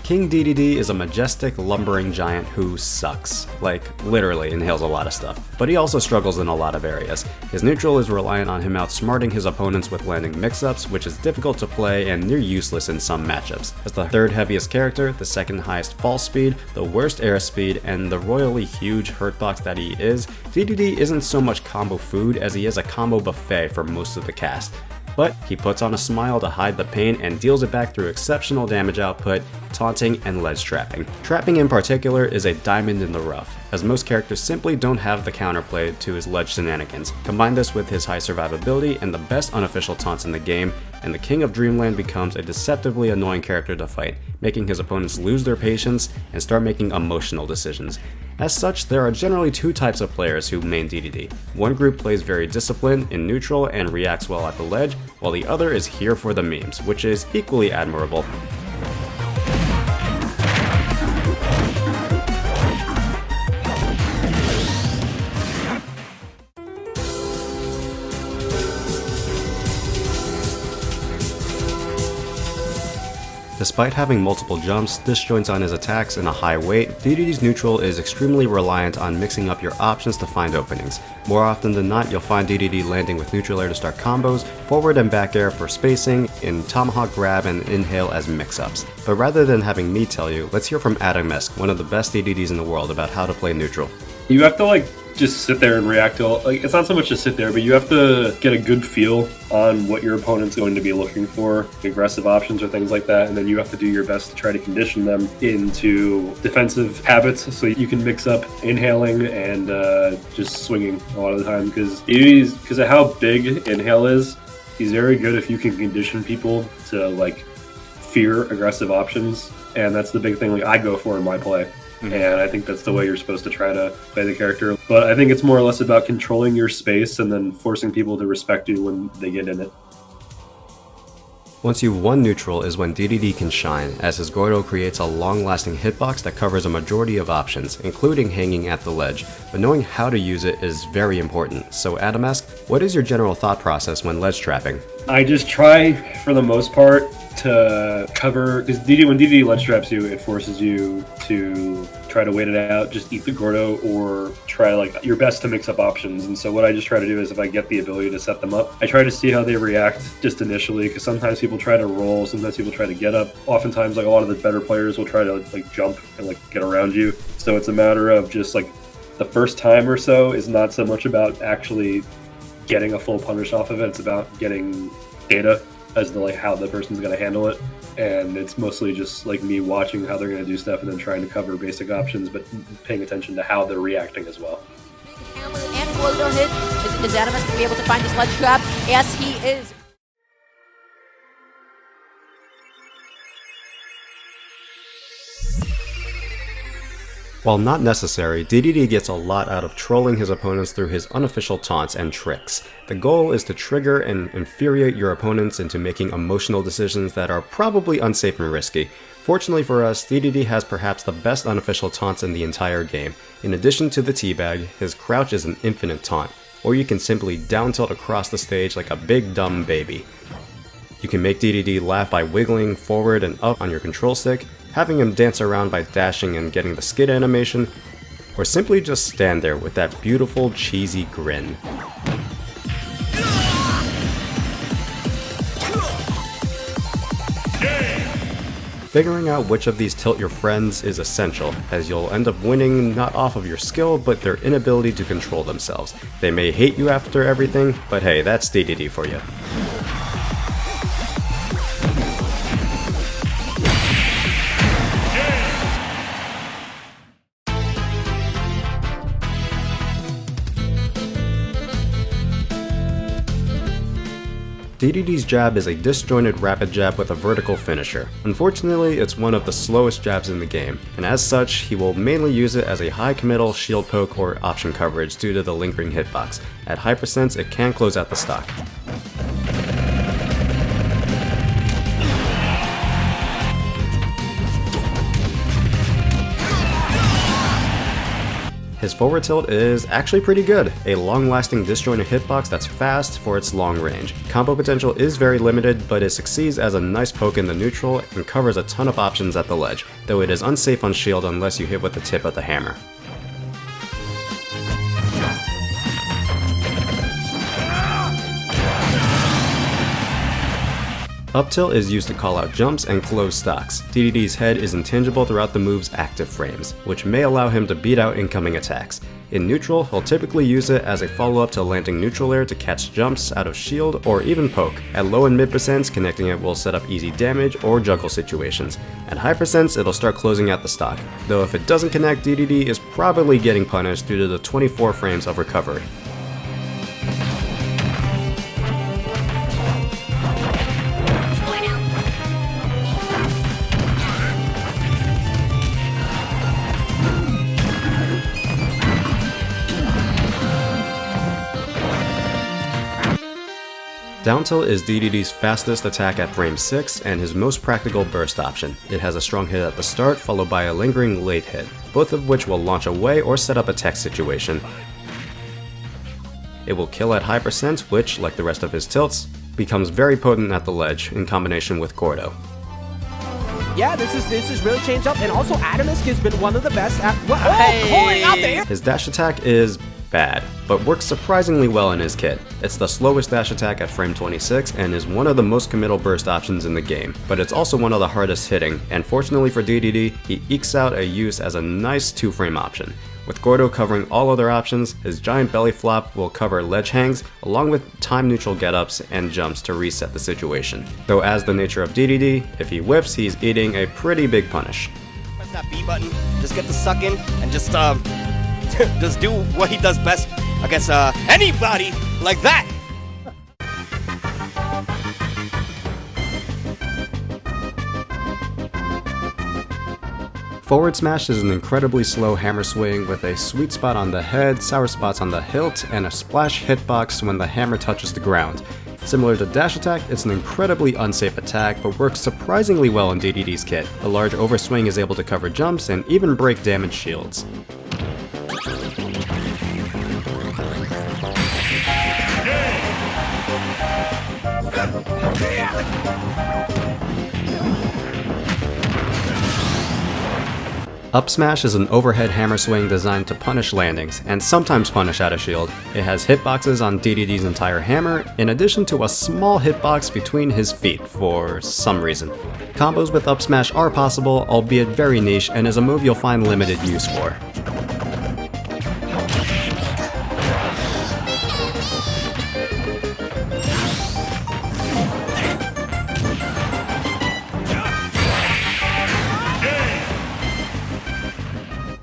King Dedede is a majestic, lumbering giant who sucks. Like, literally inhales a lot of stuff. But he also struggles in a lot of areas. His neutral is reliant on him outsmarting his opponents with landing mix-ups, which is difficult to play and near useless in some matchups. As the third heaviest character, the second highest fall speed, the worst air speed, and the royally huge hurtbox that he is, Dedede isn't so much combo food as he is a combo buffet for most of the cast. But he puts on a smile to hide the pain and deals it back through exceptional damage output, taunting, and ledge trapping. Trapping in particular is a diamond in the rough, as most characters simply don't have the counterplay to his ledge shenanigans. Combine this with his high survivability and the best unofficial taunts in the game, and the King of Dreamland becomes a deceptively annoying character to fight, making his opponents lose their patience and start making emotional decisions. As such, there are generally two types of players who main Dedede. One group plays very disciplined in neutral and reacts well at the ledge, while the other is here for the memes, which is equally admirable. Despite having multiple jumps, disjoints on his attacks, and a high weight, Dedede's neutral is extremely reliant on mixing up your options to find openings. More often than not, you'll find Dedede landing with neutral air to start combos, forward and back air for spacing, and tomahawk grab and inhale as mix-ups. But rather than having me tell you, let's hear from Atomsk, one of the best Dededes in the world, about how to play neutral. You have to just sit there and react to it's not so much to sit there, but you have to get a good feel on what your opponent's going to be looking for, aggressive options or things like that, and then you have to do your best to try to condition them into defensive habits so you can mix up inhaling and just swinging a lot of the time, because of how big inhale is, he's very good if you can condition people to fear aggressive options, and that's the big thing I go for in my play. And I think that's the way you're supposed to try to play the character. But I think it's more or less about controlling your space and then forcing people to respect you when they get in it. Once you've won neutral is when Dedede can shine, as his Gordo creates a long-lasting hitbox that covers a majority of options, including hanging at the ledge, but knowing how to use it is very important. So Atomsk, what is your general thought process when ledge trapping? I just try, for the most part, to cover, because when Dedede ledge traps you, it forces you to try to wait it out, just eat the Gordo, or try your best to mix up options. And so what I just try to do is, if I get the ability to set them up, I try to see how they react just initially, because sometimes people try to roll, sometimes people try to get up. Oftentimes, a lot of the better players will try to jump and get around you. So it's a matter of just the first time or so is not so much about actually getting a full punish off of it. It's about getting data as to how the person's going to handle it, and it's mostly just me watching how they're going to do stuff and then trying to cover basic options, but paying attention to how they're reacting as well. And Gordo hit. Is Atomsk going to be able to find this ledge trap? Yes, he is. While not necessary, Dedede gets a lot out of trolling his opponents through his unofficial taunts and tricks. The goal is to trigger and infuriate your opponents into making emotional decisions that are probably unsafe and risky. Fortunately for us, Dedede has perhaps the best unofficial taunts in the entire game. In addition to the teabag, his crouch is an infinite taunt, or you can simply down tilt across the stage like a big dumb baby. You can make Dedede laugh by wiggling forward and up on your control stick, having him dance around by dashing and getting the skid animation, or simply just stand there with that beautiful cheesy grin. Figuring out which of these tilt your friends is essential, as you'll end up winning not off of your skill, but their inability to control themselves. They may hate you after everything, but hey, that's Dedede for you. Dedede's jab is a disjointed rapid jab with a vertical finisher. Unfortunately, it's one of the slowest jabs in the game, and as such, he will mainly use it as a high committal shield poke or option coverage due to the lingering hitbox. At high percents, it can close out the stock. His forward tilt is actually pretty good, a long-lasting disjointed hitbox that's fast for its long range. Combo potential is very limited, but it succeeds as a nice poke in the neutral and covers a ton of options at the ledge, though it is unsafe on shield unless you hit with the tip of the hammer. Up tilt is used to call out jumps and close stocks. Dedede's head is intangible throughout the move's active frames, which may allow him to beat out incoming attacks. In neutral, he'll typically use it as a follow-up to landing neutral air to catch jumps out of shield or even poke. At low and mid percents, connecting it will set up easy damage or juggle situations. At high percents, it'll start closing out the stock, though if it doesn't connect, Dedede is probably getting punished due to the 24 frames of recovery. Down tilt is Dedede's fastest attack at frame 6 and his most practical burst option. It has a strong hit at the start followed by a lingering late hit, both of which will launch away or set up a tech situation. It will kill at high percent, which, like the rest of his tilts, becomes very potent at the ledge in combination with Gordo. Yeah, this is really changed up, and also Atomsk has been one of the best at calling out the air. His dash attack is bad, but works surprisingly well in his kit. It's the slowest dash attack at frame 26 and is one of the most committal burst options in the game, but it's also one of the hardest hitting, and fortunately for Dedede, he ekes out a use as a nice 2-frame option. With Gordo covering all other options, his giant belly flop will cover ledge hangs, along with time neutral get-ups and jumps to reset the situation. Though as the nature of Dedede, if he whiffs, he's eating a pretty big punish. Press that B button, just get the suck in, and just just do what he does best against anybody like that. Forward smash is an incredibly slow hammer swing with a sweet spot on the head, sour spots on the hilt, and a splash hitbox when the hammer touches the ground. Similar to dash attack, it's an incredibly unsafe attack, but works surprisingly well in Dedede's kit. A large overswing is able to cover jumps and even break damaged shields. Up smash is an overhead hammer swing designed to punish landings, and sometimes punish out of shield. It has hitboxes on Dedede's entire hammer, in addition to a small hitbox between his feet for some reason. Combos with up smash are possible, albeit very niche, and is a move you'll find limited use for.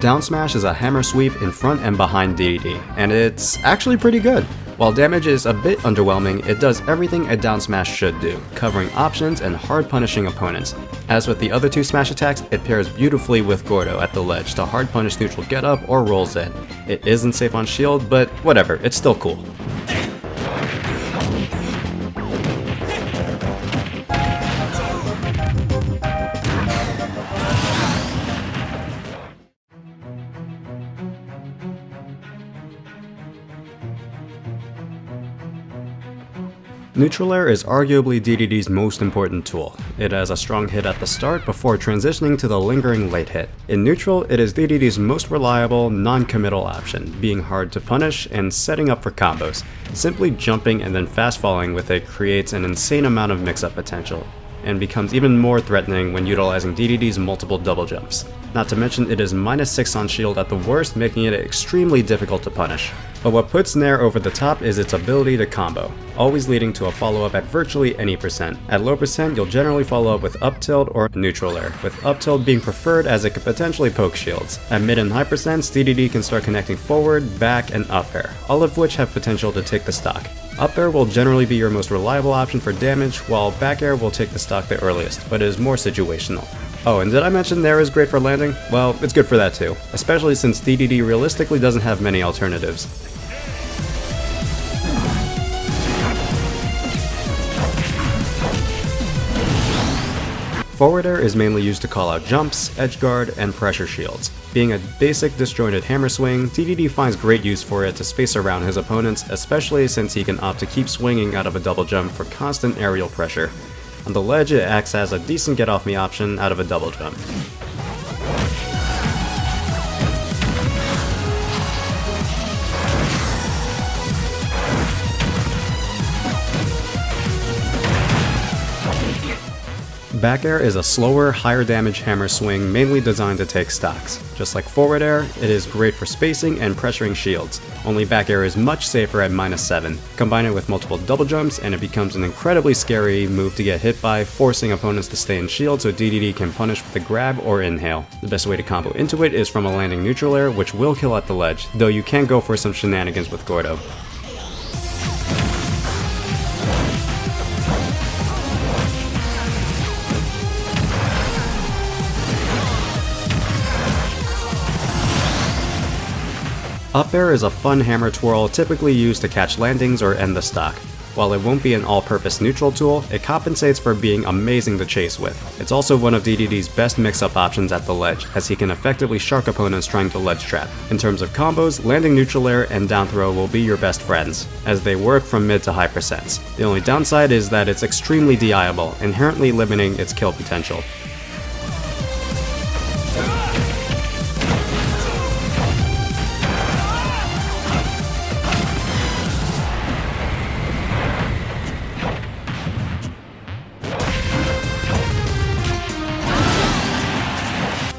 Down smash is a hammer sweep in front and behind Dedede, and it's actually pretty good. While damage is a bit underwhelming, it does everything a down smash should do, covering options and hard punishing opponents. As with the other two smash attacks, it pairs beautifully with Gordo at the ledge to hard punish neutral get up or rolls in. It isn't safe on shield, but whatever, it's still cool. Neutral air is arguably Dedede's most important tool. It has a strong hit at the start before transitioning to the lingering late hit. In neutral, it is Dedede's most reliable, non-committal option, being hard to punish and setting up for combos. Simply jumping and then fast falling with it creates an insane amount of mix-up potential, and becomes even more threatening when utilizing Dedede's multiple double jumps. Not to mention it is -6 on shield at the worst, making it extremely difficult to punish. But what puts Nair over the top is its ability to combo, always leading to a follow-up at virtually any percent. At low percent, you'll generally follow up with up tilt or neutral air, with up tilt being preferred as it could potentially poke shields. At mid and high percents, Dedede can start connecting forward, back, and up air, all of which have potential to take the stock. Up air will generally be your most reliable option for damage, while back air will take the stock the earliest, but is more situational. Oh, and did I mention Nair is great for landing? Well, it's good for that too, especially since Dedede realistically doesn't have many alternatives. Forward air is mainly used to call out jumps, edge guard, and pressure shields. Being a basic disjointed hammer swing, Dedede finds great use for it to space around his opponents, especially since he can opt to keep swinging out of a double jump for constant aerial pressure. On the ledge, it acts as a decent get-off-me option out of a double jump. Back air is a slower, higher damage hammer swing mainly designed to take stocks. Just like forward air, it is great for spacing and pressuring shields, only back air is much safer at -7. Combine it with multiple double jumps and it becomes an incredibly scary move to get hit by, forcing opponents to stay in shield so Dedede can punish with a grab or inhale. The best way to combo into it is from a landing neutral air, which will kill at the ledge, though you can go for some shenanigans with Gordo. Up air is a fun hammer twirl typically used to catch landings or end the stock. While it won't be an all-purpose neutral tool, it compensates for being amazing to chase with. It's also one of Dedede's best mix-up options at the ledge, as he can effectively shark opponents trying to ledge trap. In terms of combos, landing neutral air and down throw will be your best friends, as they work from mid to high percents. The only downside is that it's extremely DIable, inherently limiting its kill potential.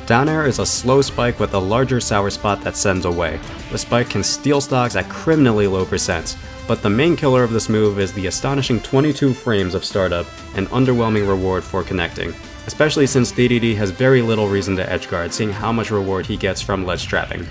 Down air is a slow spike with a larger sour spot that sends away. The spike can steal stocks at criminally low percents, but the main killer of this move is the astonishing 22 frames of startup and underwhelming reward for connecting, especially since Dedede has very little reason to edgeguard, seeing how much reward he gets from ledge trapping.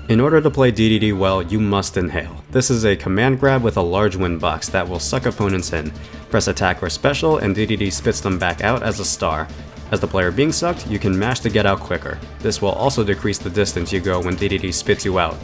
In order to play Dedede well, you must inhale. This is a command grab with a large wind box that will suck opponents in. Press attack or special and Dedede spits them back out as a star. As the player being sucked, you can mash to get out quicker. This will also decrease the distance you go when Dedede spits you out.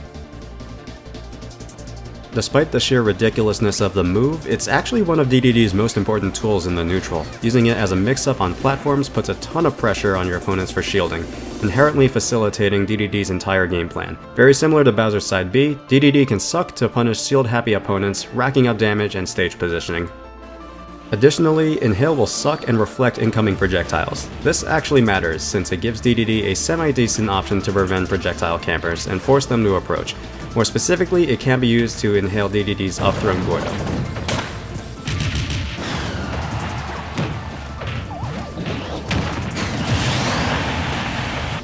Despite the sheer ridiculousness of the move, it's actually one of Dedede's most important tools in the neutral. Using it as a mix-up on platforms puts a ton of pressure on your opponents for shielding, inherently facilitating Dedede's entire game plan. Very similar to Bowser's side B, Dedede can suck to punish shield-happy opponents, racking up damage and stage positioning. Additionally, Inhale will suck and reflect incoming projectiles. This actually matters, since it gives Dedede a semi-decent option to prevent projectile campers and force them to approach. More specifically, it can be used to inhale Dedede's up-thrown Gordo.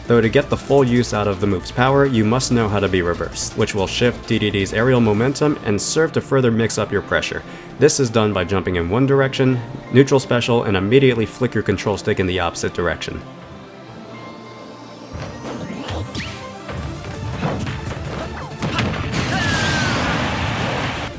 Though to get the full use out of the move's power, you must know how to be reversed, which will shift Dedede's aerial momentum and serve to further mix up your pressure. This is done by jumping in one direction, neutral special, and immediately flick your control stick in the opposite direction.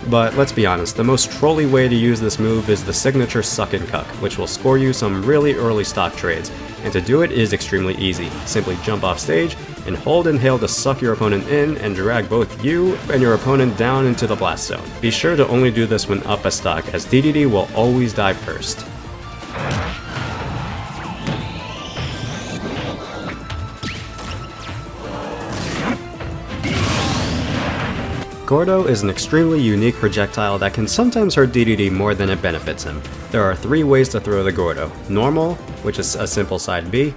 But let's be honest, the most trolly way to use this move is the signature suck and cuck, which will score you some really early stock trades. And to do it is extremely easy. Simply jump off stage and hold Inhale to suck your opponent in and drag both you and your opponent down into the blast zone. Be sure to only do this when up a stock, as Dedede will always die first. Gordo is an extremely unique projectile that can sometimes hurt Dedede more than it benefits him. There are 3 ways to throw the Gordo. Normal, which is a simple side B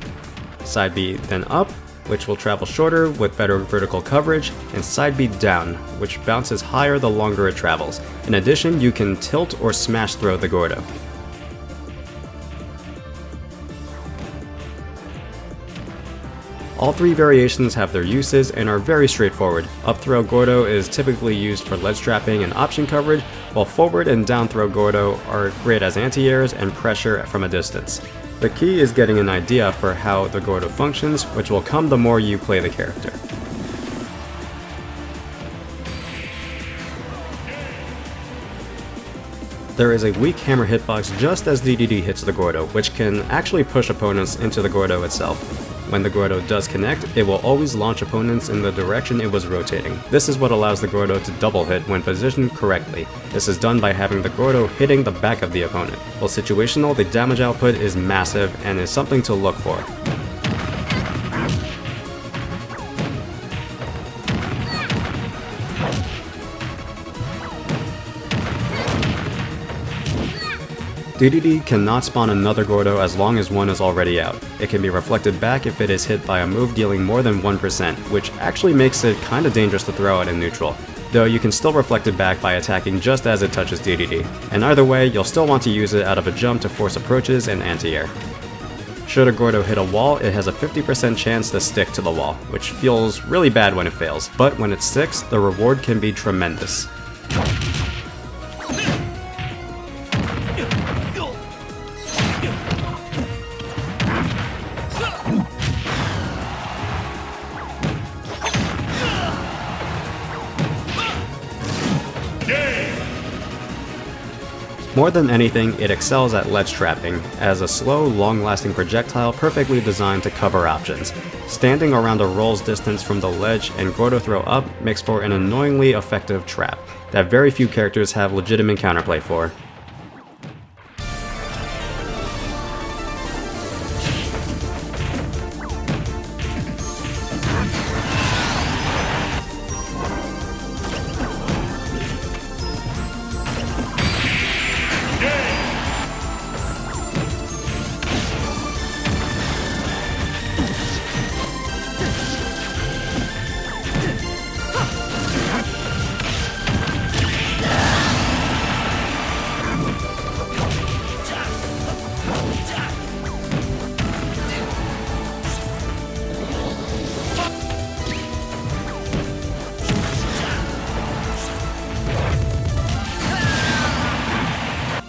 then up, which will travel shorter with better vertical coverage, and side B down, which bounces higher the longer it travels. In addition, you can tilt or smash throw the Gordo. All 3 variations have their uses and are very straightforward. Up throw Gordo is typically used for ledge trapping and option coverage, while forward and down throw Gordo are great as anti-airs and pressure from a distance. The key is getting an idea for how the Gordo functions, which will come the more you play the character. There is a weak hammer hitbox just as Dedede hits the Gordo, which can actually push opponents into the Gordo itself. When the Gordo does connect, it will always launch opponents in the direction it was rotating. This is what allows the Gordo to double hit when positioned correctly. This is done by having the Gordo hitting the back of the opponent. While situational, the damage output is massive and is something to look for. Dedede cannot spawn another Gordo as long as one is already out. It can be reflected back if it is hit by a move dealing more than 1%, which actually makes it kinda dangerous to throw it in neutral. Though you can still reflect it back by attacking just as it touches Dedede. And either way, you'll still want to use it out of a jump to force approaches and anti-air. Should a Gordo hit a wall, it has a 50% chance to stick to the wall, which feels really bad when it fails, but when it sticks, the reward can be tremendous. More than anything, it excels at ledge trapping, as a slow, long-lasting projectile perfectly designed to cover options. Standing around a roll's distance from the ledge and Gordo throw up makes for an annoyingly effective trap that very few characters have legitimate counterplay for.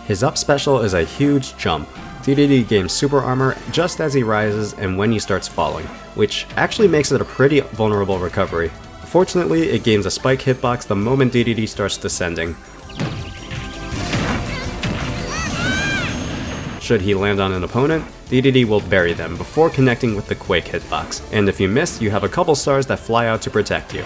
His up special is a huge jump. Dedede gains super armor just as he rises and when he starts falling, which actually makes it a pretty vulnerable recovery. Fortunately, it gains a spike hitbox the moment Dedede starts descending. Should he land on an opponent, Dedede will bury them before connecting with the Quake hitbox, and if you miss, you have a couple stars that fly out to protect you.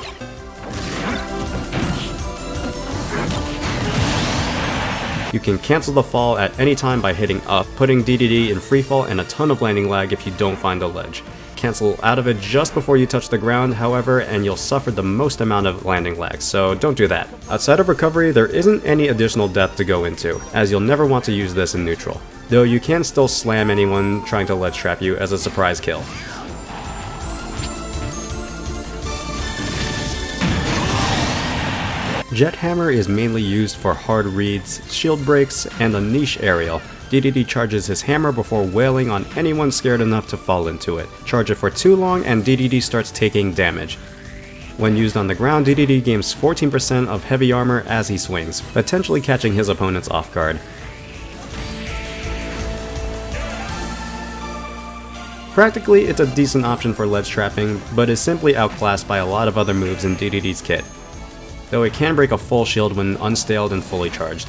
You can cancel the fall at any time by hitting up, putting Dedede in freefall and a ton of landing lag if you don't find a ledge. Cancel out of it just before you touch the ground, however, and you'll suffer the most amount of landing lag, so don't do that. Outside of recovery, there isn't any additional depth to go into, as you'll never want to use this in neutral. Though you can still slam anyone trying to ledge trap you as a surprise kill. Jet Hammer is mainly used for hard reads, shield breaks, and a niche aerial. Dedede charges his hammer before wailing on anyone scared enough to fall into it. Charge it for too long and Dedede starts taking damage. When used on the ground, Dedede gains 14% of heavy armor as he swings, potentially catching his opponents off guard. Practically, it's a decent option for ledge trapping, but is simply outclassed by a lot of other moves in Dedede's kit, though it can break a full shield when unstaled and fully charged.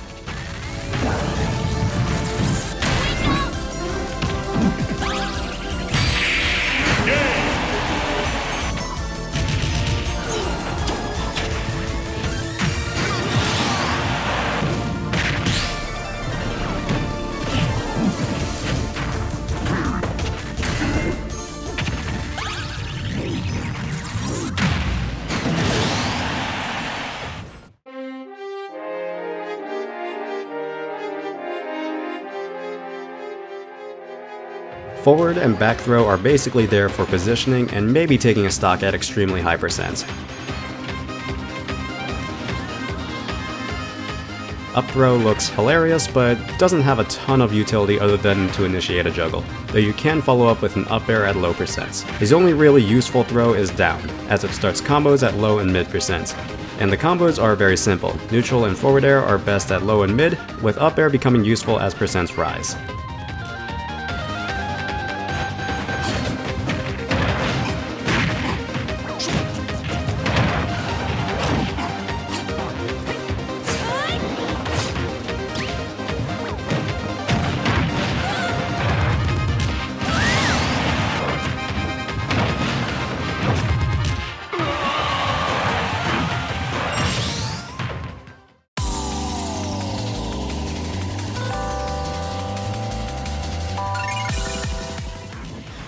Forward and back throw are basically there for positioning and maybe taking a stock at extremely high percents. Up throw looks hilarious, but doesn't have a ton of utility other than to initiate a juggle, though you can follow up with an up air at low percents. His only really useful throw is down, as it starts combos at low and mid percents. And the combos are very simple. Neutral and forward air are best at low and mid, with up air becoming useful as percents rise.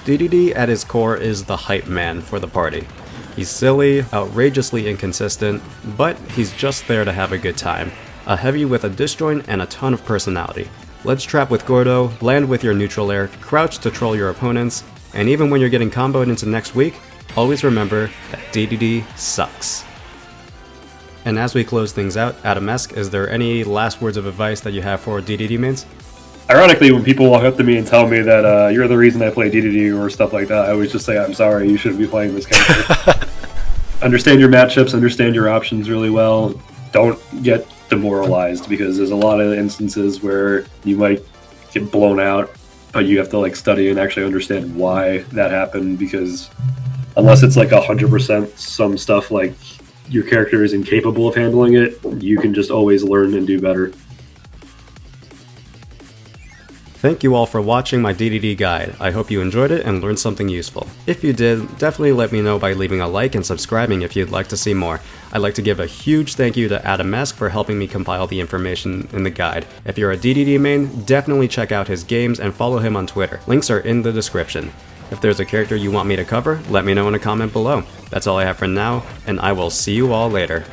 Dedede at his core is the hype man for the party. He's silly, outrageously inconsistent, but he's just there to have a good time. A heavy with a disjoint and a ton of personality. Ledge trap with Gordo, land with your neutral air, crouch to troll your opponents, and even when you're getting comboed into next week, always remember that Dedede sucks. And as we close things out, Atomsk, is there any last words of advice that you have for Dedede mains? Ironically, when people walk up to me and tell me that you're the reason I play Dedede or stuff like that, I always just say, I'm sorry, you shouldn't be playing this character. Understand your matchups, understand your options really well. Don't get demoralized, because there's a lot of instances where you might get blown out, but you have to like study and actually understand why that happened, because unless it's like 100% some stuff like your character is incapable of handling it, you can just always learn and do better. Thank you all for watching my Dedede guide. I hope you enjoyed it and learned something useful. If you did, definitely let me know by leaving a like and subscribing if you'd like to see more. I'd like to give a huge thank you to Atomsk for helping me compile the information in the guide. If you're a Dedede main, definitely check out his games and follow him on Twitter. Links are in the description. If there's a character you want me to cover, let me know in a comment below. That's all I have for now, and I will see you all later.